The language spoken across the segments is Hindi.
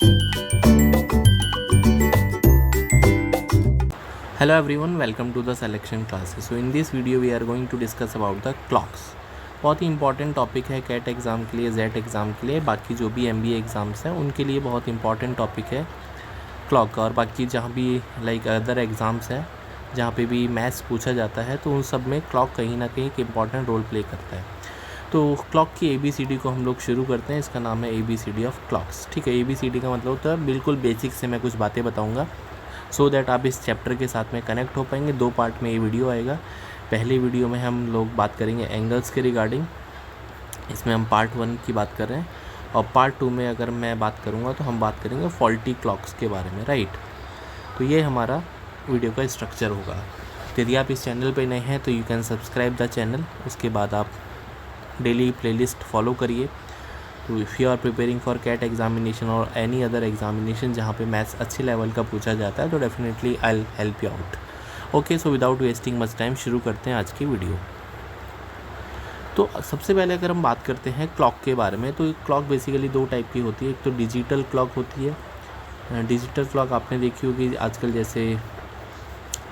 Hello everyone, welcome to the selection classes. So in this video we are going to discuss about the clocks. बहुत ही इंपॉर्टेंट टॉपिक है कैट एग्ज़ाम के लिए, जेट एग्ज़ाम के लिए, बाकी जो भी MBA एग्ज़ाम्स हैं उनके लिए बहुत इंपॉर्टेंट टॉपिक है क्लॉक का। और बाकी जहाँ भी लाइक अदर एग्ज़ाम्स हैं जहाँ पे भी मैथ्स पूछा जाता है तो उन सब में क्लॉक कहीं ना कहीं एक इम्पॉर्टेंट रोल प्ले करता है। तो क्लॉक की ABCD को हम लोग शुरू करते हैं। इसका नाम है ABCD ऑफ क्लॉक्स। ठीक है, ABCD का मतलब होता है बिल्कुल बेसिक से मैं कुछ बातें बताऊँगा सो दैट आप इस चैप्टर के साथ में कनेक्ट हो पाएंगे। 2 पार्ट में ये वीडियो आएगा। पहले वीडियो में हम लोग बात करेंगे एंगल्स के रिगार्डिंग, इसमें हम पार्ट 1 की बात कर रहे हैं। और पार्ट 2 में अगर मैं बात करूँगा तो हम बात करेंगे फॉल्टी क्लॉक्स के बारे में, राइट। तो ये हमारा वीडियो का स्ट्रक्चर होगा। यदि आप इस चैनल पर नए हैं तो you can subscribe the channel. उसके बाद आप डेली प्लेलिस्ट फॉलो करिए। तो if you are preparing for CAT examination और एनी अदर एग्जामिनेशन जहाँ पे मैथ्स अच्छे लेवल का पूछा जाता है तो definitely I will help you out. Okay, so without wasting much time शुरू करते हैं आज की वीडियो। तो सबसे पहले अगर हम बात करते हैं क्लॉक के बारे में, तो क्लॉक बेसिकली 2 टाइप की होती है। एक तो डिजिटल क्लॉक होती है। डिजिटल क्लॉक आपने देखी होगी आजकल, जैसे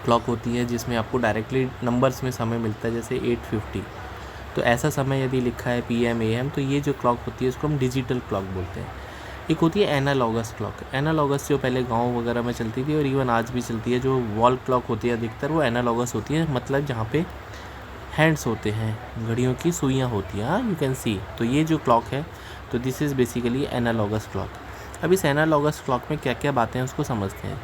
क्लॉक होती है जिसमें आपको डायरेक्टली नंबर्स में समय मिलता है, जैसे 8:50। तो ऐसा समय यदि लिखा है PM AM तो ये जो क्लॉक होती है इसको हम डिजिटल क्लॉक बोलते हैं। एक होती है एनालॉगस क्लॉक। एनालॉगस जो पहले गांव वगैरह में चलती थी और इवन आज भी चलती है, जो वॉल क्लॉक होती है अधिकतर वो एनालॉगस होती है, मतलब जहाँ पे हैंड्स होते हैं, घड़ियों की सुइयाँ होती हैं, यू कैन सी। तो ये जो क्लॉक है तो this is basically analogous clock. अब इस एनालॉगस क्लॉक में क्या क्या बातें हैं उसको समझते हैं।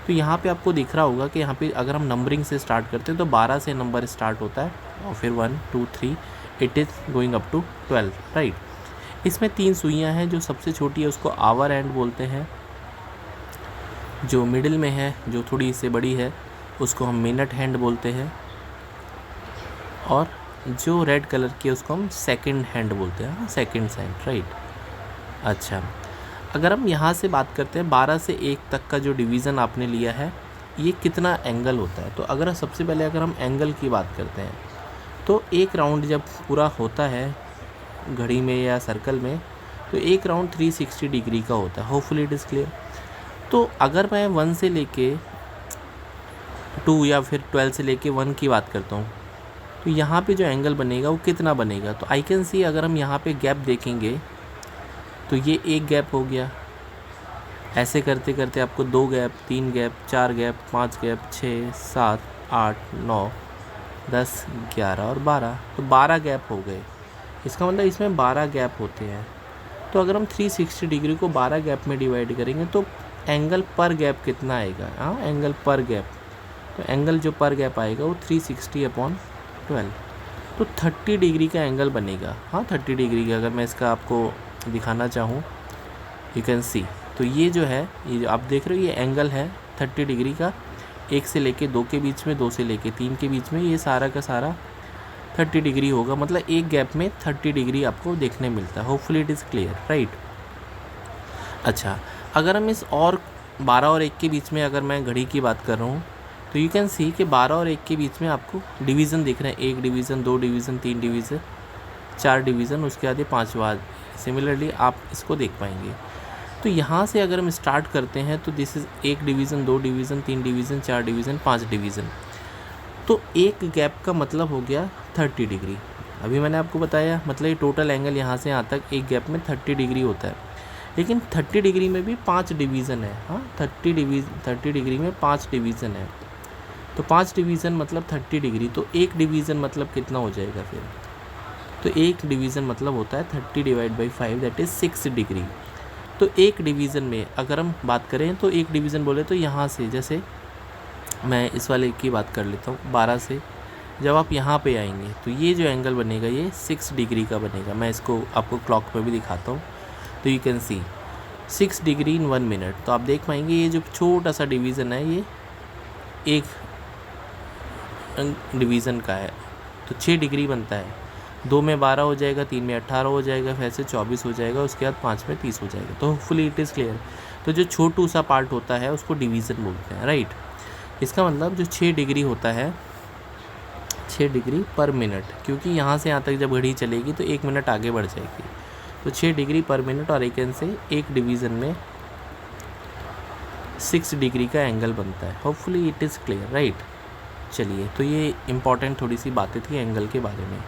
तो यहाँ पे आपको दिख रहा होगा कि यहाँ पे अगर हम नंबरिंग से स्टार्ट करते हैं तो 12 से नंबर स्टार्ट होता है और फिर 1 2 3 it is going up to 12, right. इसमें 3 सुइयाँ हैं। जो सबसे छोटी है उसको आवर एंड बोलते हैं, जो मिडिल में है जो थोड़ी इससे बड़ी है उसको हम मिनट हैंड बोलते हैं, और जो रेड कलर की है उसको हम सेकंड हैंड बोलते हैं, सेकंड हैंड, राइट। अच्छा, अगर हम यहाँ से बात करते हैं 12 से 1 तक का जो डिवीज़न आपने लिया है ये कितना एंगल होता है। तो अगर सबसे पहले अगर हम एंगल की बात करते हैं तो एक राउंड जब पूरा होता है घड़ी में या सर्कल में तो एक राउंड 360 डिग्री का होता है। Hopefully it is clear. तो अगर मैं 1 से लेके 2 या फिर 12 से लेके 1 की बात करता हूँ तो यहाँ पे जो एंगल बनेगा वो कितना बनेगा। तो आई कैन सी, अगर हम यहाँ पे गैप देखेंगे तो ये एक गैप हो गया। ऐसे करते करते आपको 2 गैप, 3 गैप, 4 गैप, 5 गैप, 6 7 8 9 10 11 और 12, तो 12 गैप हो गए। इसका मतलब इसमें 12 गैप होते हैं। तो अगर हम 360 डिग्री को 12 गैप में डिवाइड करेंगे तो एंगल पर गैप कितना आएगा। हाँ, एंगल पर गैप, तो एंगल जो पर गैप आएगा वो 360/12, तो 30 डिग्री का एंगल बनेगा। हाँ, 30 डिग्री का अगर मैं इसका आपको दिखाना चाहूँ, यू कैन सी। तो ये जो है, ये जो आप देख रहे हो ये एंगल है 30 डिग्री का। 1 से लेके 2 के बीच में, 2 से लेके 3 के बीच में, ये सारा का सारा 30 डिग्री होगा। मतलब एक गैप में 30 डिग्री आपको देखने मिलता है। Hopefully it is clear, right. अच्छा, अगर हम इस और 12 और 1 के बीच में अगर मैं घड़ी की बात कर रहा हूँ तो यू कैन सी कि 12 और 1 के बीच में आपको डिवीज़न दिख रहे हैं। 1 डिवीज़न, 2 डिवीज़न, 3 डिवीज़न, 4 डिवीज़न, उसके बाद ये 5वां। सिमिलरली आप इसको देख पाएंगे। तो यहाँ से अगर हम स्टार्ट करते हैं तो this is 1 division, 2 division, 3 division, 4 division, 5 division. तो एक गैप का मतलब हो गया 30 डिग्री। अभी मैंने आपको बताया, मतलब ये टोटल एंगल यहाँ से यहाँ तक एक गैप में 30 डिग्री होता है। लेकिन 30 डिग्री में भी 5 डिवीज़न है। हाँ, 30 डिग्री में 5 डिवीज़न है। तो 5 डिवीज़न मतलब 30 डिग्री। तो एक डिवीज़न मतलब कितना हो जाएगा फिर। तो एक डिवीज़न मतलब होता है 30/5, दैट इज़ 6 डिग्री। तो एक डिवीज़न में अगर हम बात करें तो एक डिवीज़न बोले तो यहाँ से, जैसे मैं इस वाले की बात कर लेता हूँ, 12 से जब आप यहाँ पे आएंगे तो ये जो एंगल बनेगा ये 6 डिग्री का बनेगा। मैं इसको आपको क्लॉक पे भी दिखाता हूँ। तो you can see 6 degree in 1 minute. तो आप देख पाएंगे ये जो छोटा सा डिवीज़न है ये एक डिवीज़न का है, तो 6 डिग्री बनता है। 2 में 12 हो जाएगा, 3 में 18 हो जाएगा, फिर से 24 हो जाएगा, उसके बाद 5 में 30 हो जाएगा। तो होपफुली इट इज़ क्लियर। तो जो छोटू सा पार्ट होता है उसको डिवीज़न बोलते हैं, राइट। इसका मतलब जो 6 डिग्री होता है, 6 डिग्री पर मिनट, क्योंकि यहाँ से यहाँ तक जब घड़ी चलेगी तो 1 मिनट आगे बढ़ जाएगी। तो 6 डिग्री पर मिनट, और एक से एक डिवीज़न में 6 डिग्री का एंगल बनता है। Hopefully it is clear, right. चलिए, तो ये इम्पॉर्टेंट थोड़ी सी बातें थी एंगल के बारे में।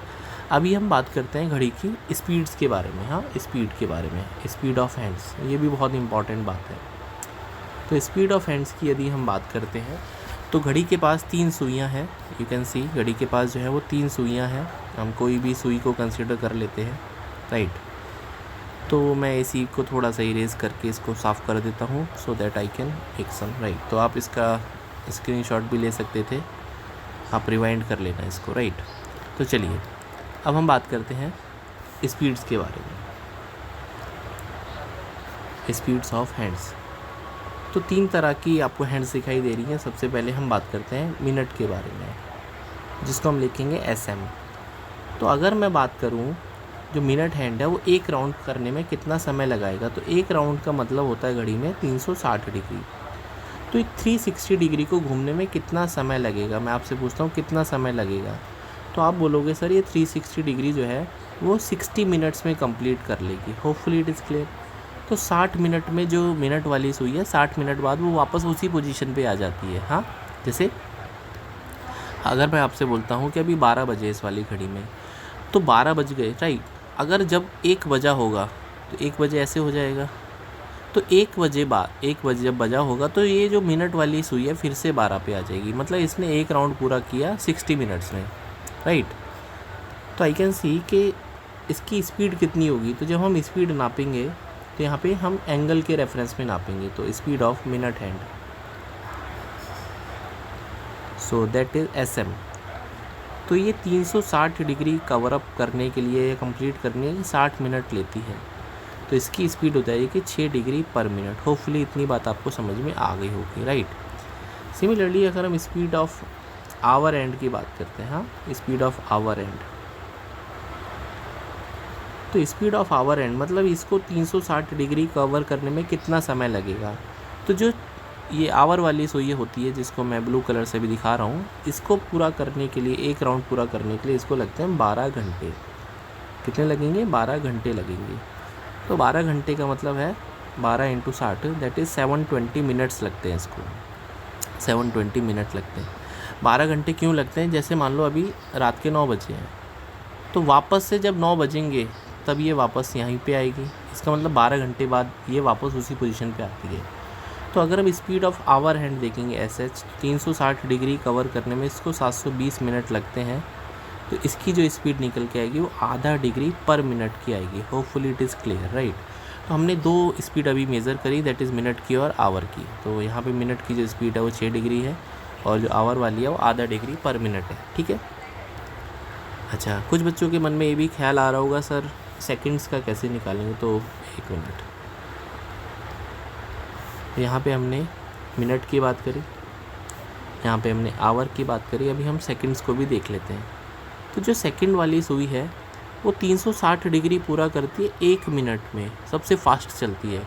अभी हम बात करते हैं घड़ी की स्पीड्स के बारे में। हाँ, स्पीड के बारे में, स्पीड ऑफ हैंड्स, ये भी बहुत इंपॉर्टेंट बात है। तो स्पीड ऑफ हैंड्स की यदि हम बात करते हैं तो घड़ी के पास 3 सुइयाँ हैं। यू कैन सी घड़ी के पास जो है वो 3 सुइयाँ हैं। हम कोई भी सुई को कंसिडर कर लेते हैं, राइट। तो मैं इसी को थोड़ा सा इरेज करके इसको साफ़ कर देता हूँ so that I can action, right. तो आप इसका स्क्रीनशॉट भी ले सकते थे, आप रिवाइंड कर लेना इसको, राइट। तो चलिए, अब हम बात करते हैं स्पीड्स के बारे में, स्पीड्स ऑफ हैंड्स। तो 3 तरह की आपको हैंड्स दिखाई दे रही हैं। सबसे पहले हम बात करते हैं मिनट के बारे में, जिसको हम लिखेंगे SM। तो अगर मैं बात करूं, जो मिनट हैंड है वो एक राउंड करने में कितना समय लगाएगा, तो एक राउंड का मतलब होता है घड़ी में 360 डिग्री। तो 360 डिग्री को घूमने में कितना समय लगेगा, मैं आपसे पूछता हूँ कितना समय लगेगा। तो आप बोलोगे सर ये 360 डिग्री जो है वो 60 मिनट्स में कंप्लीट कर लेगी। Hopefully it is clear. तो 60 मिनट में जो मिनट वाली सुई है, 60 मिनट बाद वो वापस उसी पोजीशन पे आ जाती है। हाँ, जैसे अगर मैं आपसे बोलता हूँ कि अभी 12 बजे इस वाली घड़ी में, तो 12 बज गए, राइट। अगर जब 1 बजा होगा तो 1 बजे ऐसे हो जाएगा। तो 1 बजे बाद 1 बजे जब बजा होगा तो ये जो मिनट वाली सुई है फिर से 12 पे आ जाएगी। मतलब इसने एक राउंड पूरा किया 60 मिनट्स में, राइट। तो आई कैन सी कि इसकी स्पीड कितनी होगी। तो जब हम स्पीड नापेंगे तो यहाँ पे हम एंगल के रेफरेंस में नापेंगे। तो speed of minute hand, so that is SM। तो ये 360 डिग्री कवर अप करने के लिए, कंप्लीट करने के लिए 60 मिनट लेती है। तो इसकी स्पीड हो जाएगी 6 डिग्री पर मिनट। होपफुली इतनी बात आपको समझ में आ गई होगी, राइट। सिमिलरली अगर हम स्पीड ऑफ आवर एंड की बात करते हैं, हाँ, स्पीड ऑफ आवर एंड। तो स्पीड ऑफ आवर एंड मतलब इसको 360 डिग्री कवर करने में कितना समय लगेगा। तो जो ये आवर वाली सुई होती है, जिसको मैं ब्लू कलर से भी दिखा रहा हूँ, इसको पूरा करने के लिए, एक राउंड पूरा करने के लिए इसको लगते हैं 12 घंटे। कितने लगेंगे? 12 घंटे लगेंगे। तो 12 घंटे का मतलब है 12 × 60, दैट इज़ 720 मिनट्स लगते हैं इसको। 720 मिनट लगते हैं। 12 घंटे क्यों लगते हैं? जैसे मान लो अभी रात के 9 बजे हैं, तो वापस से जब 9 बजेंगे तब ये वापस यहीं पे आएगी। इसका मतलब 12 घंटे बाद ये वापस उसी पोजीशन पे आती है। तो अगर हम स्पीड ऑफ आवर हैंड देखेंगे SH, 360 डिग्री कवर करने में इसको 720 मिनट लगते हैं। तो इसकी जो स्पीड निकल के आएगी वो आधा डिग्री पर मिनट की आएगी। Hopefully it is clear, right. तो हमने 2 स्पीड अभी मेज़र करी, दैट इज़ मिनट की और आवर की। तो यहाँ पे मिनट की जो स्पीड है वो 6 डिग्री है और जो आवर वाली है वो आधा डिग्री पर मिनट है, ठीक है। अच्छा, कुछ बच्चों के मन में ये भी ख्याल आ रहा होगा सर सेकंड्स का कैसे निकालेंगे। तो 1 मिनट, यहाँ पे हमने मिनट की बात करी, यहाँ पे हमने आवर की बात करी, अभी हम सेकंड्स को भी देख लेते हैं। तो जो सेकंड वाली सुई है वो 360 डिग्री पूरा करती है 1 मिनट में, सबसे फास्ट चलती है।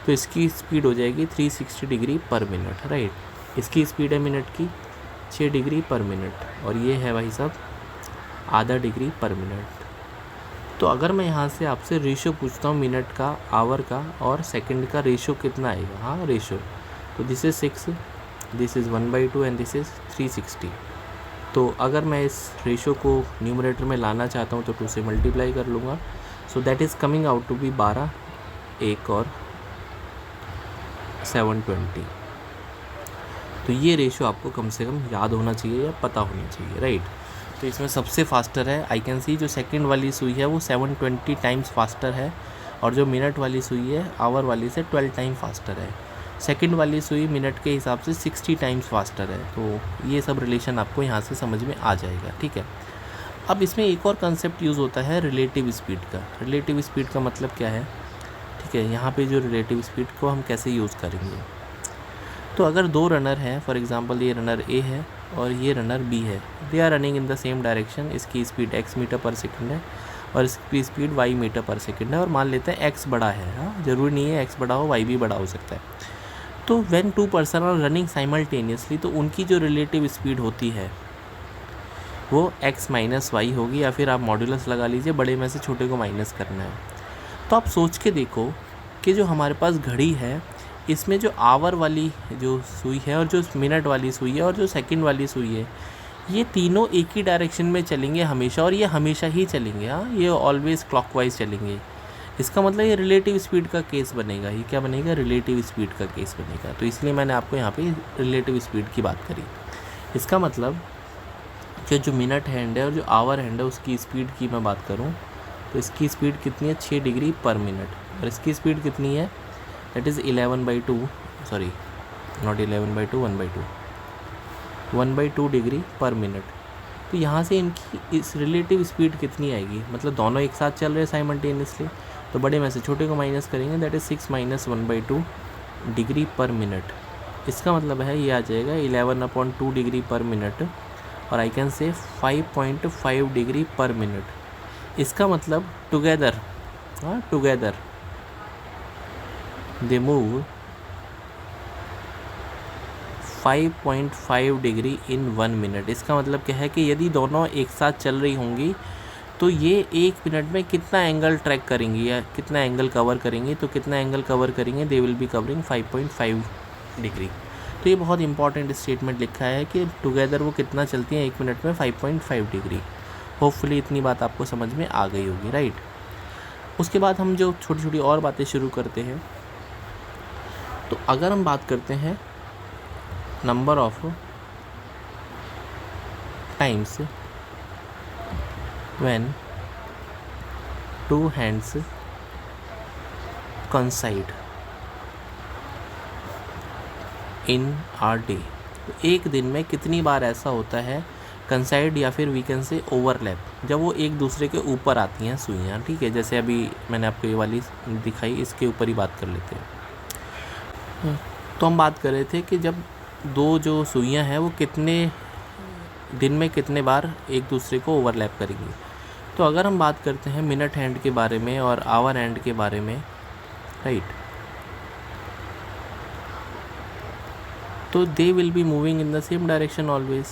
तो इसकी स्पीड हो जाएगी 360 डिग्री पर मिनट, राइट। इसकी स्पीड है मिनट की 6 डिग्री पर मिनट और ये है भाई साहब आधा डिग्री पर मिनट। तो अगर मैं यहाँ से आपसे रेशो पूछता हूँ मिनट का, आवर का और सेकंड का रेशो कितना आएगा, हाँ रेशो, तो this is 6, this is 1/2 and this is 360। तो अगर मैं इस रेशो को न्यूमरेटर में लाना चाहता हूँ तो 2 से मल्टीप्लाई कर लूँगा। So that is coming out to be 12, 1 और 720। तो ये रेशो आपको कम से कम याद होना चाहिए या पता होना चाहिए, राइट। तो इसमें सबसे फास्टर है, आई कैन सी जो सेकंड वाली सुई है वो 720 टाइम्स फास्टर है और जो मिनट वाली सुई है आवर वाली से 12 टाइम फास्टर है। सेकंड वाली सुई मिनट के हिसाब से 60 टाइम्स फास्टर है। तो ये सब रिलेशन आपको यहाँ से समझ में आ जाएगा, ठीक है। अब इसमें एक और कंसेप्ट यूज़ होता है रिलेटिव स्पीड का। रिलेटिव स्पीड का मतलब क्या है, ठीक है। यहाँ पे जो रिलेटिव स्पीड को हम कैसे यूज़ करेंगे, तो अगर 2 रनर हैं, फॉर एग्जांपल ये रनर A है और ये रनर B है, they are running in the same direction. इसकी स्पीड x मीटर पर सेकंड है और इसकी स्पीड y मीटर पर सेकंड है और मान लेते हैं x बड़ा है, हाँ ज़रूरी नहीं है x बड़ा हो, y भी बड़ा हो सकता है। तो when 2 person are running simultaneously तो उनकी जो रिलेटिव स्पीड होती है वो x - y होगी, या फिर आप मॉड्यूलस लगा लीजिए, बड़े में से छोटे को माइनस करना है। तो आप सोच के देखो कि जो हमारे पास घड़ी है इसमें जो आवर वाली जो सुई है और जो मिनट वाली सुई है और जो सेकंड वाली सुई है, ये तीनों एक ही डायरेक्शन में चलेंगे हमेशा, और ये हमेशा ही चलेंगे। हाँ, ये ऑलवेज क्लॉकवाइज चलेंगे। इसका मतलब ये रिलेटिव स्पीड का केस बनेगा। ये क्या बनेगा? रिलेटिव स्पीड का केस बनेगा। तो इसलिए मैंने आपको यहाँ पे रिलेटिव स्पीड की बात करी। इसका मतलब कि जो मिनट हैंड है और जो आवर हैंड है उसकी स्पीड की मैं बात करूँ तो इसकी स्पीड कितनी है? 6 डिग्री पर मिनट। और इसकी स्पीड कितनी है? That is 11/2, sorry not 11/2, 1/2 degree पर मिनट। तो यहाँ से इनकी इस रिलेटिव स्पीड कितनी आएगी? मतलब दोनों एक साथ चल रहे हैं साइमल्टेनियसली, तो बड़े में से छोटे को माइनस करेंगे, दैट इज़ 6 - 1/2 डिग्री पर मिनट। इसका मतलब है ये आ जाएगा 11/2 डिग्री पर मिनट, और आई कैन से 5.5 डिग्री पर मिनट। इसका मतलब टुगेदर, हाँ together they move 5.5 degree in 1 minute. इसका मतलब क्या है कि यदि दोनों एक साथ चल रही होंगी तो ये 1 मिनट में कितना एंगल ट्रैक करेंगी या कितना एंगल कवर करेंगी? तो कितना एंगल कवर करेंगे? They will be covering 5.5 degree. तो ये बहुत इंपॉर्टेंट स्टेटमेंट लिखा है कि टुगेदर वो कितना चलती हैं 1 मिनट में? 5.5 डिग्री। होपफुली इतनी बात आपको समझ में आ गई होगी, राइट। उसके बाद हम जो छोटी छोटी और बातें शुरू करते हैं, तो अगर हम बात करते हैं number of times when 2 hands coincide in are day, तो एक दिन में कितनी बार ऐसा होता है कंसाइड या फिर वी कैन से ओवरलैप, जब वो एक दूसरे के ऊपर आती हैं सुइयाँ, ठीक है। जैसे अभी मैंने आपको ये वाली दिखाई, इसके ऊपर ही बात कर लेते हैं। तो हम बात कर रहे थे कि जब दो जो सुइयाँ हैं वो कितने दिन में कितने बार एक दूसरे को ओवरलैप करेंगी। तो अगर हम बात करते हैं मिनट हैंड के बारे में और आवर हैंड के बारे में, राइट, तो they will be moving in the same direction always.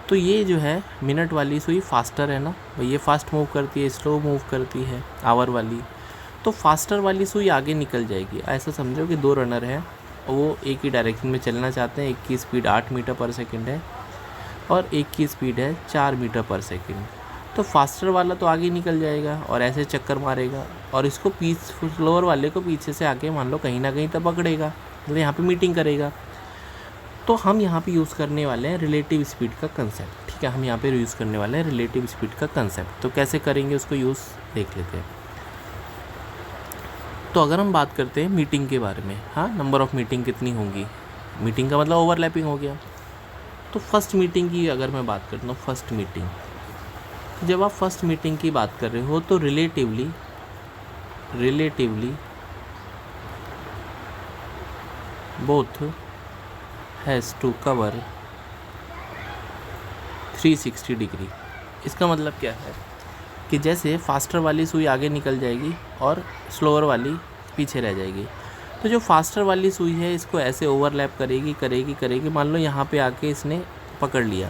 तो ये जो है मिनट वाली सुई फास्टर है ना, ये फास्ट मूव करती है, स्लो मूव करती है आवर वाली। तो फास्टर वाली सुई आगे निकल जाएगी। ऐसा समझो कि 2 रनर हैं और वो एक ही डायरेक्शन में चलना चाहते हैं। एक की स्पीड 8 मीटर पर सेकेंड है और एक की स्पीड है 4 मीटर पर सेकेंड। तो फास्टर वाला तो आगे निकल जाएगा और ऐसे चक्कर मारेगा, और इसको स्लोअर वाले को पीछे से आके मान लो कहीं ना कहीं तो पकड़ेगा, मतलब यहाँ पे मीटिंग करेगा। तो हम यहाँ पे यूज़ करने वाले हैं रिलेटिव स्पीड का कंसेप्ट, ठीक है। हम यहाँ पे यूज़ करने वाले हैं रिलेटिव स्पीड का कंसेप्ट। तो कैसे करेंगे उसको यूज़ देख लेते हैं। तो अगर हम बात करते हैं मीटिंग के बारे में, हाँ, नंबर ऑफ़ मीटिंग कितनी होंगी? मीटिंग का मतलब ओवरलैपिंग हो गया। तो फर्स्ट मीटिंग की अगर मैं बात करता हूँ, फर्स्ट मीटिंग, जब आप फर्स्ट मीटिंग की बात कर रहे हो तो relatively both has to cover 360 degree. इसका मतलब क्या है कि जैसे फास्टर वाली सुई आगे निकल जाएगी और स्लोअर वाली पीछे रह जाएगी। तो जो फास्टर वाली सुई है इसको ऐसे ओवरलैप करेगी। मान लो यहाँ पे आके इसने पकड़ लिया,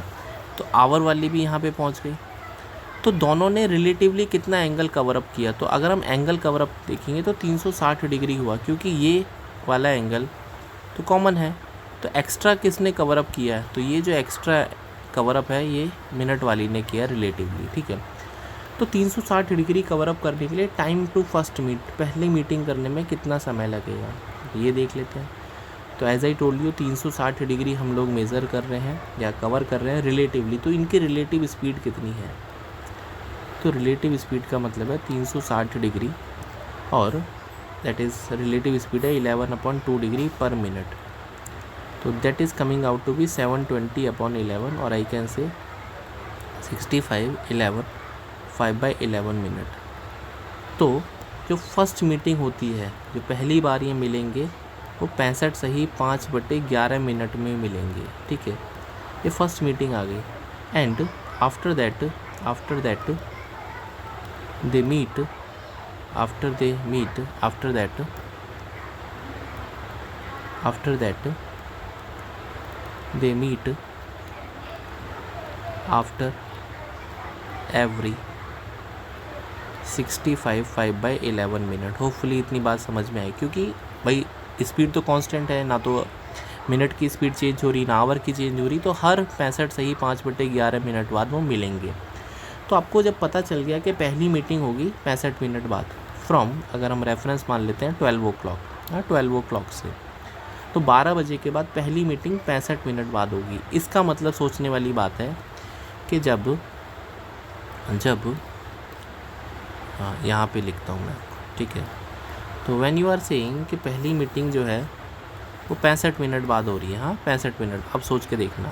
तो आवर वाली भी यहाँ पे पहुँच गई। तो दोनों ने रिलेटिवली कितना एंगल कवर अप किया? तो अगर हम एंगल कवर अप देखेंगे तो 360 डिग्री हुआ, क्योंकि ये वाला एंगल तो कॉमन है। तो एक्स्ट्रा किसने कवर अप किया है? तो ये जो एक्स्ट्रा कवर अप है ये मिनट वाली ने किया रिलेटिवली, ठीक है। तो 360 डिग्री कवर अप करने के लिए टाइम टू फर्स्ट मीट, पहले मीटिंग करने में कितना समय लगेगा ये देख लेते हैं। तो as I told you 360 degree हम लोग मेज़र कर रहे हैं या कवर कर रहे हैं रिलेटिवली। तो इनकी रिलेटिव स्पीड कितनी है? तो रिलेटिव स्पीड का मतलब है 360 डिग्री, और दैट इज़ रिलेटिव स्पीड है 11/2 डिग्री पर मिनट। तो that is coming out to be 720/11, और आई कैन से 65 5/11 मिनट। तो जो फर्स्ट मीटिंग होती है, जो पहली बार ये मिलेंगे, वो 65 सही 5/11 मिनट में मिलेंगे, ठीक है। ये फर्स्ट मीटिंग आ गई। And after that they meet after that they meet after every 65 5/11 minute. Hopefully इतनी बात समझ में आई, क्योंकि भाई स्पीड तो कांस्टेंट है, ना तो मिनट की स्पीड चेंज हो रही ना आवर की चेंज हो रही, तो हर 65 से ही 5/11 मिनट बाद वो मिलेंगे। तो आपको जब पता चल गया कि पहली मीटिंग होगी 65 मिनट बाद फ्रॉम, अगर हम रेफरेंस मान लेते हैं 12 o'clock, 12 o'clock से, तो 12 बजे के बाद पहली मीटिंग 65 मिनट बाद होगी। इसका मतलब सोचने वाली बात है कि जब यहाँ पे लिखता हूँ मैं आपको, ठीक है। तो व्हेन यू आर सेइंग कि पहली मीटिंग जो है वो 65 मिनट बाद हो रही है, 65 मिनट। अब सोच के देखना,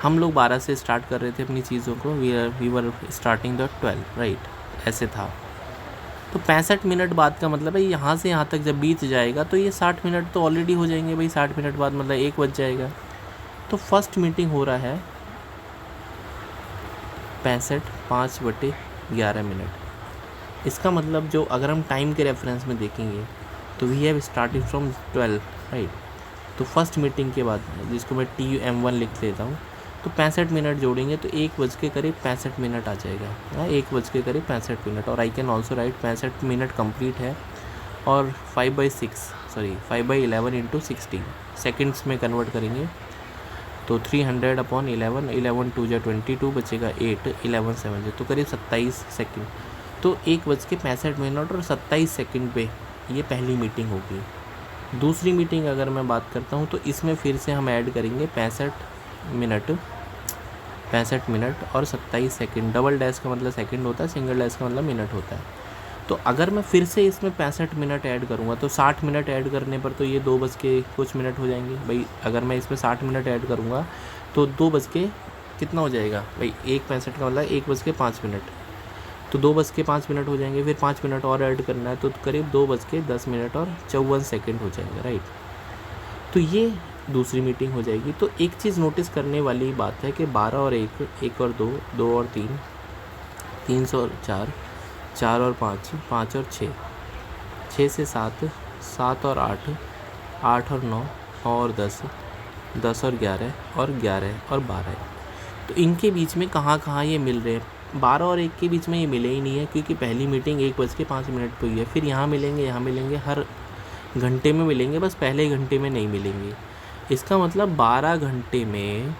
हम लोग 12 से स्टार्ट कर रहे थे अपनी चीज़ों को, we were starting the 12, right, ऐसे था। तो 65 मिनट बाद का मतलब है यहाँ से यहाँ तक जब बीत जाएगा तो ये 60 मिनट तो ऑलरेडी हो जाएंगे भाई। 60 मिनट बाद मतलब 1 बज जाएगा। तो फर्स्ट मीटिंग हो रहा है 5/11 मिनट। इसका मतलब जो अगर हम टाइम के रेफरेंस में देखेंगे तो we have started from 12, right. तो फर्स्ट मीटिंग के बाद, जिसको मैं TM1 लिख लेता हूँ, तो 65 मिनट जोड़ेंगे तो 1 बज के करीब 65 मिनट आ जाएगा, 1 बज के करीब 65 मिनट। और I can also right 65 minute complete है और 5/11 इंटू 60 सेकेंड्स में कन्वर्ट करेंगे तो 300/11, 11 2 जा 22 बचेगा 8, 11 7 तो करीब 27 सेकेंड। तो 1 बज के 65 मिनट और 27 सेकेंड पे ये पहली मीटिंग होगी। दूसरी मीटिंग अगर मैं बात करता हूँ तो इसमें फिर से हम ऐड करेंगे 65 मिनट और 27 सेकेंड। डबल डैश का मतलब सेकंड होता है, सिंगल डैश का मतलब मिनट होता है। तो अगर मैं फिर से इसमें 65 मिनट ऐड करूँगा तो 60 मिनट ऐड करने पर तो ये 2 बज के कुछ मिनट हो जाएंगे भाई। अगर मैं इसमें 60 मिनट ऐड करूँगा तो 2 बज के कितना हो जाएगा भाई, 1:65 का मतलब 1 बज के 5 मिनट, तो 2 बज के 5 मिनट हो जाएंगे। फिर 5 मिनट और ऐड करना है तो करीब 2 बज के 10 मिनट और 54 सेकेंड हो जाएगा, राइट। तो ये दूसरी मीटिंग हो जाएगी। तो एक चीज़ नोटिस करने वाली बात है कि 12 और 1, 1 और 2, 2 और 3, 3 और 4, 4 और 5, 5 और 6, 6 से 7, 7 और 8, 8 और 9, 9 और 10, 10 और 11 और 11 और 12। तो इनके बीच में कहाँ ये मिल रहे हैं? 12 और 1 के बीच में ये मिले ही नहीं है, क्योंकि पहली मीटिंग 1 बज के 5 मिनट पर हुई है। फिर यहाँ मिलेंगे, हर घंटे में मिलेंगे, बस पहले घंटे में नहीं मिलेंगे। इसका मतलब 12 घंटे में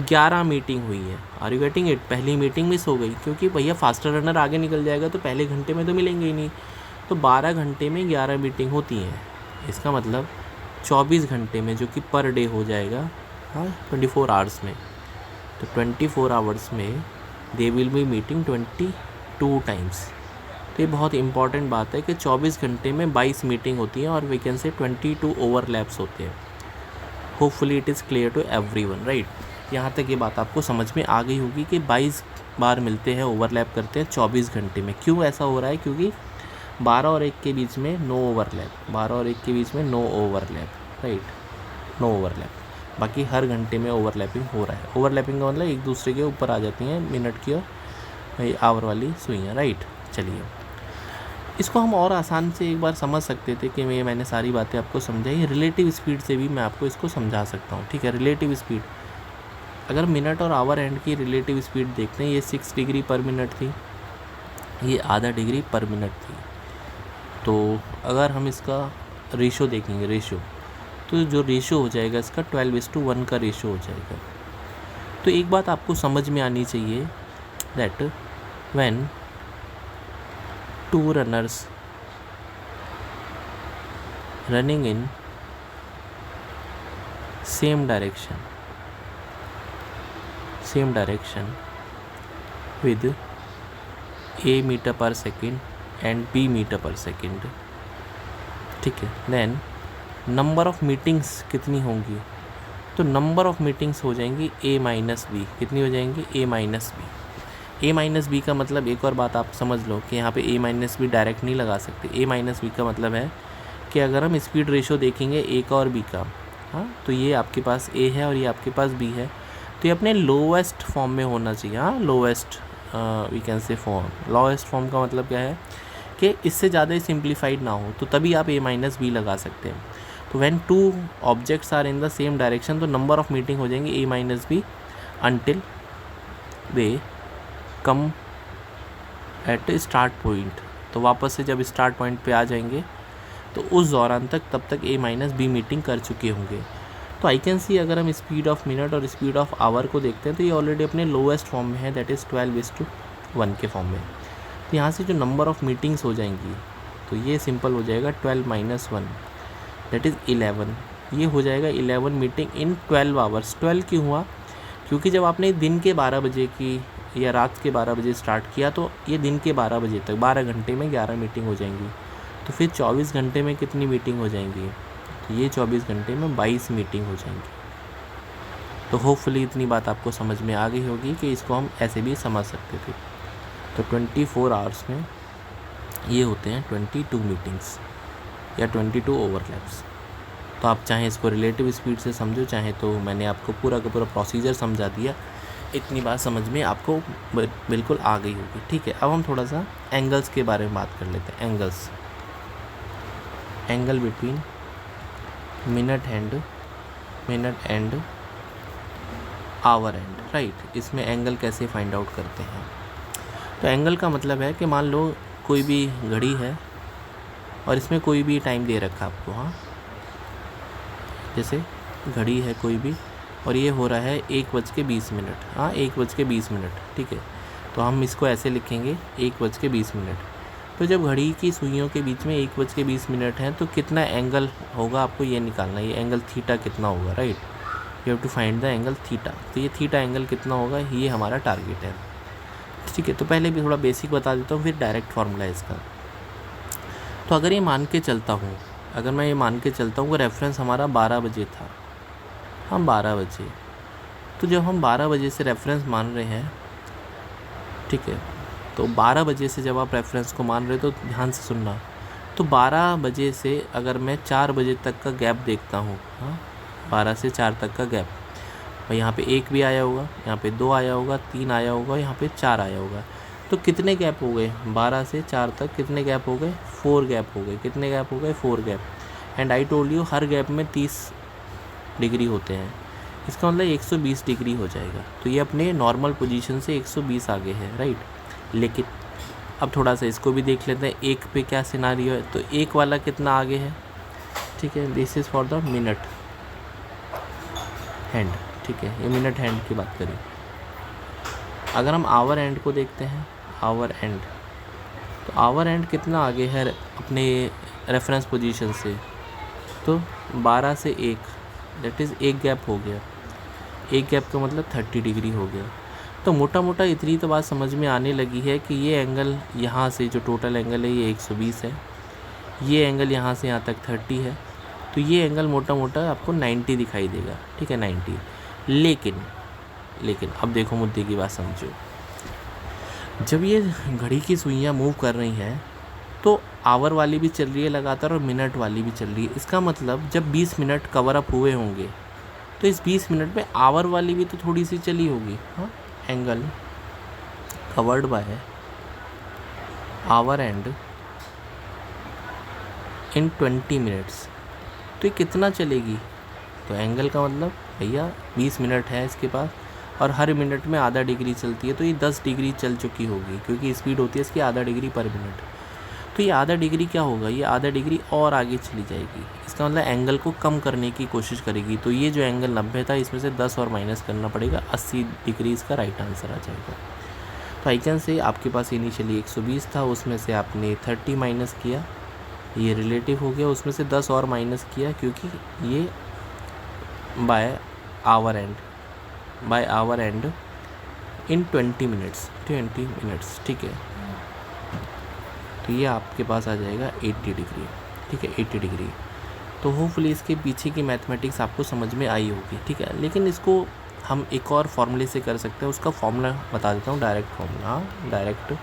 11 मीटिंग हुई है। Are you getting it? पहली मीटिंग मिस हो गई क्योंकि भैया फास्टर रनर आगे निकल जाएगा तो पहले घंटे में तो मिलेंगे ही नहीं। तो 12 घंटे में 11 मीटिंग होती हैं। इसका मतलब 24 घंटे में, जो कि पर डे हो जाएगा 24 आवर्स में, तो 24 आवर्स में they will be meeting 22 times. तो ये बहुत इंपॉर्टेंट बात है कि 24 घंटे में 22 मीटिंग होती है और वी कैन से 22 ओवरलैप्स होते हैं। Hopefully it is clear to everyone, right. यहाँ तक ये बात आपको समझ में आ गई होगी कि 22 बार मिलते हैं, ओवरलैप करते हैं 24 घंटे में। क्यों ऐसा हो रहा है? क्योंकि 12 और 1 के बीच में नो ओवरलैप, 12 और 1 के बीच में no overlap, right, no overlap. बाकी हर घंटे में ओवरलैपिंग हो रहा है। ओवरलैपिंग का मतलब एक दूसरे के ऊपर आ जाती हैं मिनट की और आवर वाली सुइयाँ, राइट। चलिए, इसको हम और आसान से एक बार समझ सकते थे कि मैंने सारी बातें आपको समझाई। रिलेटिव स्पीड से भी मैं आपको इसको समझा सकता हूँ, ठीक है। रिलेटिव स्पीड, अगर मिनट और आवर एंड की रिलेटिव स्पीड देखते हैं, ये 6 डिग्री पर मिनट थी, ये आधा डिग्री पर मिनट थी। तो अगर हम इसका रेशो देखेंगे, तो जो रेशो हो जाएगा इसका 12:1 का रेशो हो जाएगा। तो एक बात आपको समझ में आनी चाहिए, that when 2 runners running in same direction with a meter per second and b meter per second, ठीक है, then नंबर ऑफ मीटिंग्स कितनी होंगी? तो नंबर ऑफ मीटिंग्स हो जाएंगी a-b। कितनी हो जाएंगी? a-b। a-b का मतलब, एक और बात आप समझ लो कि यहाँ पे a-b डायरेक्ट नहीं लगा सकते। a-b का मतलब है कि अगर हम स्पीड रेशो देखेंगे a का और b का, तो ये आपके पास a है और ये आपके पास b है, तो ये अपने लोवेस्ट फॉर्म में होना चाहिए। Lowest we can say form. Lowest form का मतलब क्या है कि इससे ज़्यादा सिंप्लीफाइड ना हो, तो तभी आप a-b लगा सकते हैं। तो when 2 objects are in the same direction, तो नंबर ऑफ मीटिंग हो जाएंगे a-b until they come at start point. तो वापस से जब स्टार्ट पॉइंट पे आ जाएंगे तो उस दौरान तब तक ए माइनस बी मीटिंग कर चुके होंगे। तो आई कैन सी अगर हम स्पीड ऑफ मिनट और स्पीड ऑफ आवर को देखते हैं तो ये ऑलरेडी अपने लोएस्ट फॉर्म में है, दैट इज़ 12:1 के फॉर्म में। तो यहाँ से जो नंबर ऑफ मीटिंग्स हो जाएंगी तो ये सिंपल हो जाएगा 12 - 1 दैट इज़ 11। ये हो जाएगा 11 मीटिंग इन 12 आवर्स। 12 क्यों हुआ? क्योंकि जब आपने दिन के 12 बजे की या रात के 12 बजे स्टार्ट किया तो ये दिन के 12 बजे तक 12 घंटे में 11 मीटिंग हो जाएंगी। तो फिर 24 घंटे में कितनी मीटिंग हो जाएंगी? तो ये 24 घंटे में 22 मीटिंग हो जाएंगी। तो होपफुली इतनी बात आपको समझ में आ गई होगी कि इसको हम ऐसे भी समझ सकते थे। तो 24 आवर्स में ये होते हैं 22 मीटिंग्स या 22 ओवरलैप्स। तो आप चाहें इसको रिलेटिव स्पीड से समझो, चाहे तो मैंने आपको पूरा का पूरा प्रोसीजर समझा दिया। इतनी बात समझ में आपको बिल्कुल आ गई होगी। ठीक है, अब हम थोड़ा सा एंगल्स के बारे में बात कर लेते हैं। Angles, angle between minute and our and, right. इसमें एंगल कैसे फाइंड आउट करते हैं? तो एंगल का मतलब है कि मान लो कोई भी घड़ी है और इसमें कोई भी टाइम दे रखा आपको, हाँ, जैसे घड़ी है कोई भी और ये हो रहा है 1:20, हाँ 1:20, ठीक है। तो हम इसको ऐसे लिखेंगे 1:20। तो जब घड़ी की सुइयों के बीच में 1:20 है तो कितना एंगल होगा आपको ये निकालना है, ये एंगल थीटा कितना होगा, right. You have to find the angle theta. तो ये थीटा एंगल कितना होगा, ये हमारा टारगेट है। ठीक है, तो पहले भी थोड़ा बेसिक बता देता हूँ, फिर डायरेक्ट फार्मूला है इसका। तो अगर ये मान के चलता हूँ, अगर मैं ये मान के चलता हूँ कि रेफरेंस हमारा 12 बजे था, हम 12 बजे, तो जब हम 12 बजे से रेफरेंस मान रहे हैं, ठीक है, तो 12 बजे से जब आप रेफरेंस को मान रहे हो तो ध्यान से सुनना। तो 12 बजे से अगर मैं 4 बजे तक का गैप देखता हूँ, हाँ 12 से 4 तक का गैप, और यहाँ पे 1 भी आया होगा, यहाँ पे 2 आया होगा, 3 आया होगा, यहाँ पे 4 आया होगा। तो कितने गैप हो गए 12 से 4 तक? कितने गैप हो गए? 4 गैप हो गए। कितने गैप हो गए? 4 gap. And I told you her gap में 30 डिग्री होते हैं, इसका मतलब 120 डिग्री हो जाएगा। तो ये अपने नॉर्मल पोजीशन से 120 आगे है, राइट। लेकिन अब थोड़ा सा इसको भी देख लेते हैं, एक पे क्या सिनारियो है। तो एक वाला कितना आगे है, ठीक है, this is for the minute hand, ठीक है, ये मिनट हैंड की बात करें। अगर हम आवर एंड को देखते हैं, आवर एंड, तो आवर एंड कितना आगे है अपने रेफरेंस पोजीशन से? तो 12 से 1, दैट इज़ एक गैप हो गया। एक गैप का मतलब 30 डिग्री हो गया। तो मोटा मोटा इतनी तो बात समझ में आने लगी है कि ये एंगल यहाँ से जो टोटल एंगल है ये 120 है, ये एंगल यहाँ से यहाँ तक 30 है, तो ये एंगल मोटा मोटा आपको 90 दिखाई देगा, ठीक है, 90। लेकिन अब देखो मुद्दे की बात समझो, जब ये घड़ी की सुइयाँ मूव कर रही हैं तो आवर वाली भी चल रही है लगातार और मिनट वाली भी चल रही है। इसका मतलब जब 20 मिनट कवर अप हुए होंगे तो इस 20 मिनट में आवर वाली भी तो थोड़ी सी चली होगी, हाँ। Angle covered by our and in 20 minutes, तो ये कितना चलेगी? तो एंगल का मतलब भैया 20 मिनट है इसके पास और हर मिनट में आधा डिग्री चलती है, तो ये 10 डिग्री चल चुकी होगी, क्योंकि स्पीड होती है इसकी आधा डिग्री पर मिनट। तो ये आधा डिग्री क्या होगा, ये आधा डिग्री और आगे चली जाएगी। इसका मतलब एंगल को कम करने की कोशिश करेगी। तो ये जो एंगल 90 था इसमें से 10 और माइनस करना पड़ेगा, 80 डिग्री इसका राइट आंसर आ जाएगा। तो आई कैन से आपके पास इनिशियली 120 था, उसमें से आपने 30 माइनस किया, ये रिलेटिव हो गया, उसमें से 10 और माइनस किया क्योंकि ये by our and in 20 minutes, ठीक है। तो ये आपके पास आ जाएगा 80 डिग्री, ठीक है, 80 डिग्री। तो होपफुली इसके पीछे की मैथमेटिक्स आपको समझ में आई होगी, ठीक है। लेकिन इसको हम एक और फॉर्मूले से कर सकते हैं, उसका फॉर्मूला बता देता हूँ, डायरेक्ट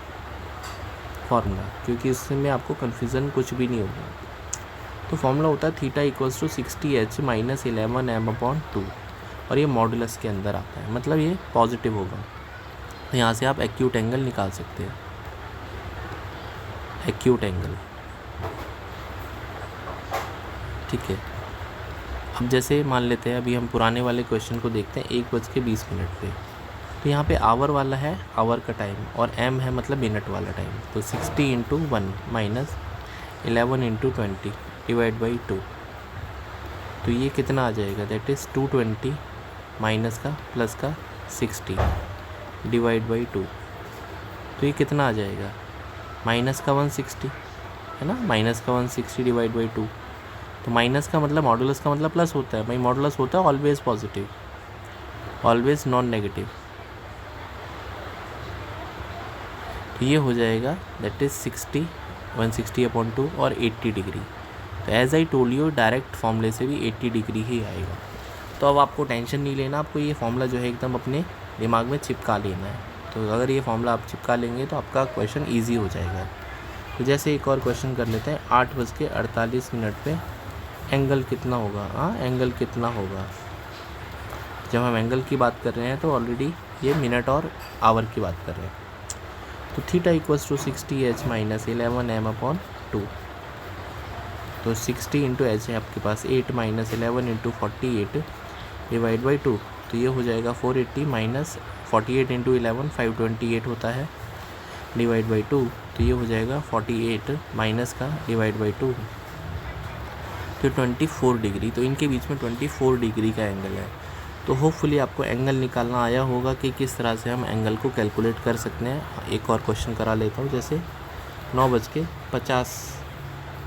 फार्मूला, क्योंकि इसमें आपको कन्फ्यूज़न कुछ भी नहीं होगा। तो फॉर्मूला होता है theta equals to 60h minus 11m/2, और ये मॉडुलस के अंदर आता है, मतलब ये पॉजिटिव होगा। तो यहाँ से आप एक्यूट एंगल निकाल सकते हैं, एक्यूट एंगल, ठीक है। अब जैसे मान लेते हैं, अभी हम पुराने वाले क्वेश्चन को देखते हैं, 1:20 पे, तो यहाँ पे आवर वाला है, आवर का टाइम, और m है मतलब मिनट वाला टाइम। तो 60 × 1 माइनस 11 × 20, डिवाइड बाई 2, तो ये कितना आ जाएगा, दैट इज़ 220 माइनस का प्लस का 60 डिवाइड बाई 2, तो ये कितना आ जाएगा, माइनस का 160 है ना, माइनस का 160 डिवाइड बाई 2, तो माइनस का मतलब मॉडुलस का मतलब प्लस होता है भाई, मॉडुलस होता है always positive, always non negative, तो ये हो जाएगा दैट इज़ 160/2 और 80 डिग्री। तो as I told you direct फॉर्मूले से भी 80 डिग्री ही आएगा। तो अब आपको टेंशन नहीं लेना, आपको ये फॉर्मूला जो है एकदम अपने दिमाग में चिपका लेना है। तो अगर ये फॉर्मूला आप चिपका लेंगे तो आपका क्वेश्चन ईजी हो जाएगा। तो जैसे एक और क्वेश्चन कर लेते हैं, 8:48 पे एंगल कितना होगा। एंगल कितना होगा, जब हम एंगल की बात कर रहे हैं तो ऑलरेडी ये मिनट और आवर की बात कर रहे हैं। तो theta equals to 60h minus 11m/2, तो 60 इंटू एच है आपके पास 8 माइनस 11 इंटू 48 डिवाइड बाई 2, तो ये हो जाएगा 480 माइनस 48 इंटू 11 528 होता है डिवाइड बाई 2, तो ये हो जाएगा 48 माइनस का डिवाइड बाई 2, तो 24 डिग्री। तो इनके बीच में 24 डिग्री का एंगल है। तो होपफुली आपको एंगल निकालना आया होगा कि किस तरह से हम एंगल को कैलकुलेट कर सकते हैं। एक और क्वेश्चन करा लेता हूँ, जैसे 9:50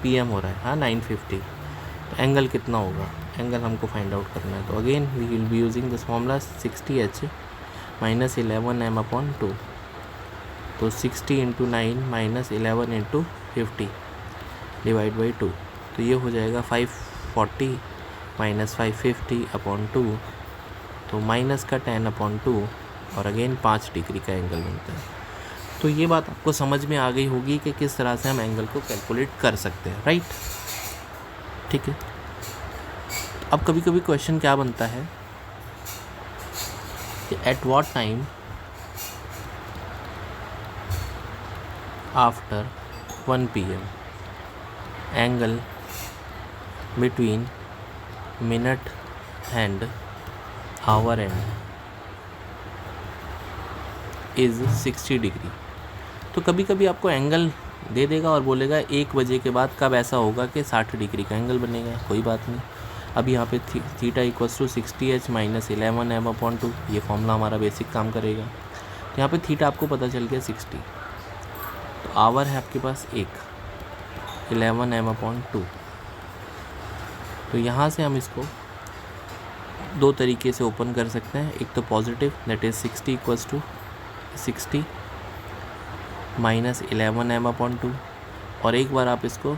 PM हो रहा है, 9:50, तो एंगल कितना होगा, एंगल हमको फाइंड आउट करना है। तो again we will be using this formula 60h minus 11m/2, तो 60 into 9 minus 11 into 50 divide by 2, तो ये हो जाएगा 540 माइनस 550/2, तो माइनस का 10/2 और अगेन 5 डिग्री का एंगल बनता है। तो ये बात आपको समझ में आ गई होगी कि किस तरह से हम एंगल को कैलकुलेट कर सकते हैं, राइट। ठीक है, अब कभी कभी क्वेश्चन क्या बनता है कि at what time after 1 PM angle between minute and our and is 60 degree. तो कभी कभी आपको एंगल दे देगा और बोलेगा 1 बजे के बाद कब ऐसा होगा कि 60 डिग्री का एंगल बनेगा। कोई बात नहीं, अब यहाँ पे theta equals to 60h minus 11m/2, ये फॉर्मूला हमारा बेसिक काम करेगा। तो यहाँ पे थीटा आपको पता चल गया 60, तो आवर है आपके पास 1 11m/2। तो यहाँ से हम इसको दो तरीके से ओपन कर सकते हैं, एक तो positive that is 60 equals to 60 minus 11m/2, और एक बार आप इसको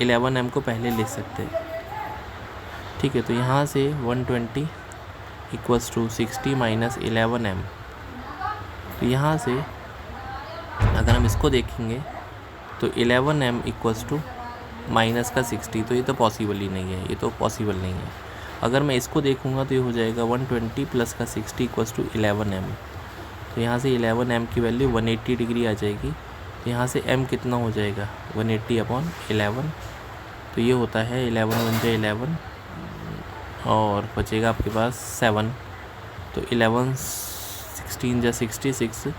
11m को पहले लिख सकते हैं। ठीक है, तो यहाँ से 120 इक्वल्स टू 60 माइनस 11m, तो यहाँ से अगर हम इसको देखेंगे तो 11m इक्वल्स टू माइनस का 60, तो ये तो पॉसिबल ही नहीं है, ये तो पॉसिबल नहीं है। अगर मैं इसको देखूंगा तो ये हो जाएगा 120 प्लस का 60 इक्वल्स टू 11m, तो यहाँ से 11m की वैल्यू 180 डिग्री आ जाएगी। तो यहाँ से m कितना हो जाएगा 180/11, तो ये होता है 11 1 जा 11 और बचेगा आपके पास 7, तो 11 16 जा 66,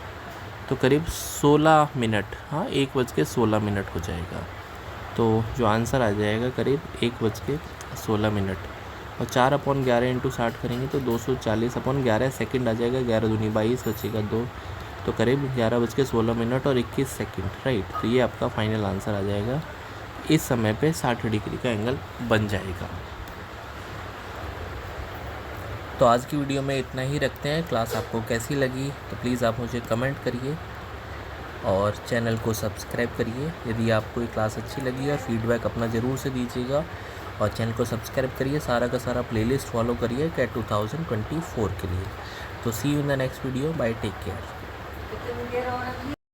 तो करीब 16 मिनट, 1:16 हो जाएगा। तो जो आंसर आ जाएगा करीब 1:16, और 4/11 इंटू 60 करेंगे तो 240/11 सेकंड आ जाएगा, 11 दूनी 22 बचेगा 2, तो करीब 11:16 और 21 सेकंड, राइट। तो ये आपका फाइनल आंसर आ जाएगा, इस समय पे 60 डिग्री का एंगल बन जाएगा। तो आज की वीडियो में इतना ही रखते हैं। क्लास आपको कैसी लगी तो प्लीज़ आप मुझे कमेंट करिए और चैनल को सब्सक्राइब करिए यदि आपको ये क्लास अच्छी लगी, और फीडबैक अपना ज़रूर से दीजिएगा, और चैनल को सब्सक्राइब करिए, सारा का सारा प्लेलिस्ट फॉलो करिए कैट 2024 के लिए। तो see you in the next video, bye, take care.